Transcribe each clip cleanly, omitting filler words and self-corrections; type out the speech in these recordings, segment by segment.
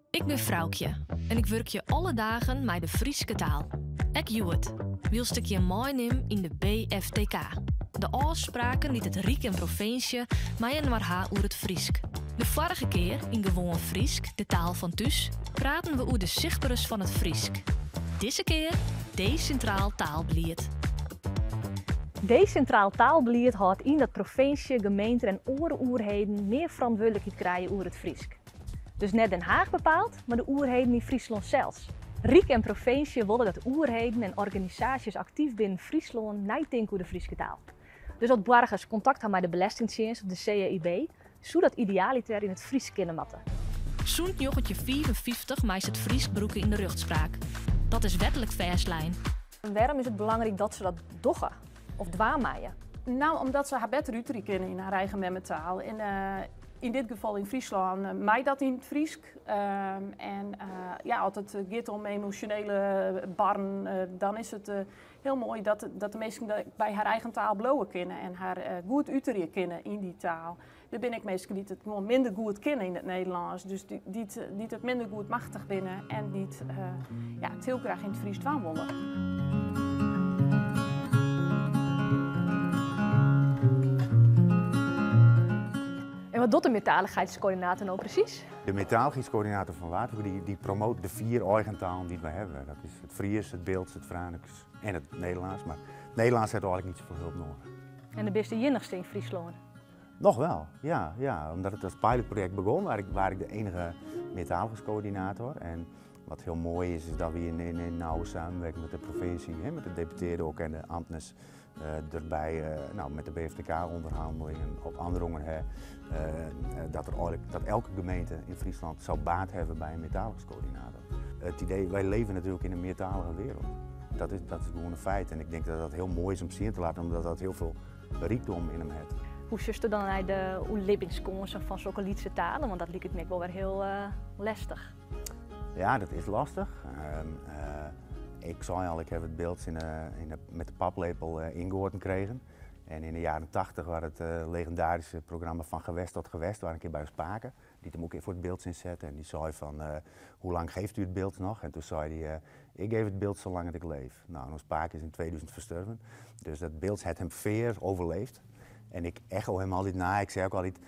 Ik ben Vrouwtje en ik werk je alle dagen met de Frieske taal. Ik doe het. Wilst ik je meenemen in de BFTK. De afspraken die het Riek en provincie mij en maar haar oer het Friesk. De vorige keer in Gewoon Friesk, de taal van thuis, praten we over de zichtbares van het Friesk. Deze keer decentraal taalbeleid. Decentraal taalbeleid houdt in dat provincie, gemeenten en oerheden meer verantwoordelijkheid krijgen over het Friesk. Dus net Den Haag bepaalt, maar de oerheden in Friesland zelfs. Riek en provincie willen dat oerheden en organisaties actief binnen Friesland nadenken over de Frieske taal. Dus dat burgers contact hebben met de Belastingdienst of de CAIB, zodat idealiter in het Fries kunnen matten. Zo'n jochetje 55 meist het Friesk broeken in de rechtspraak. Dat is wettelijk verslijn. En waarom is het belangrijk dat ze dat doggen of dwaamaaien? Nou, omdat ze haar beter uitdrukken kennen in haar eigen memmentaal. En in dit geval in Friesland, mij dat in het Friesk. Als het gaat om emotionele barren, dan is het heel mooi dat de mensen bij haar eigen taal blowen kennen en haar goed uitdrukken kennen in die taal. Er ben ik mensen die het gewoon minder goed kennen in het Nederlands, dus die het minder goed machtig binnen en die het heel graag in het Fries dwaan willen. En wat doet de meertaligheidscoördinator nou precies? De meertaligheidscoördinator van Watergoed die promoot de 4 eigen talen die we hebben. Dat is het Fries, het Beelds, het Franeker en het Nederlands. Maar het Nederlands heeft eigenlijk niet zoveel hulp nodig. En de beste jinnigste in Friesland? Nog wel, ja. Omdat het als pilotproject begon, waar ik de enige meertaligheidscoördinator. En wat heel mooi is dat we in nauwe samenwerking met de provincie, met de deputeerden ook en de ambtenaren erbij, met de BFTK-onderhandelingen op Androngen, dat elke gemeente in Friesland zou baat hebben bij een meertaligheidscoördinator. Het idee, wij leven natuurlijk in een meertalige wereld. Dat is gewoon een feit en ik denk dat dat heel mooi is om zien te laten, omdat dat heel veel rijkdom in hem heeft. Hoe zust u dan naar de levingskansen van zulke liedse talen? Want dat lijkt me wel weer heel lastig. Ja, dat is lastig. Ik zei al, ik heb het beeld met de paplepel ingehoord gekregen. En in de jaren 80 was het legendarische programma Van Gewest tot Gewest, waar een keer bij Spaken. Die hem ook voor het beeld inzetten. En die zei van, hoe lang geeft u het beeld nog? En toen zei hij, ik geef het beeld zolang dat ik leef. Nou, Spaken is in 2000 verstorven. Dus dat beeld heeft hem veer overleefd. En ik echo hem altijd na. Ik zei ook altijd,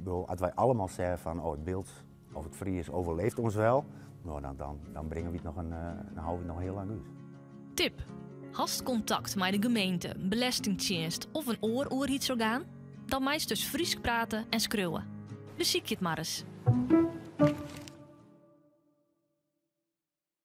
als wij allemaal zeggen van, het beeld of het Fries overleeft ons wel. Nou, dan brengen we het dan houden we het nog heel lang uit. Tip. Hast contact met de gemeente, Belastingdienst of een oorheidsorgaan? Dan meest dus Fries praten en schreeuwen. Dus zie ik je het maar eens.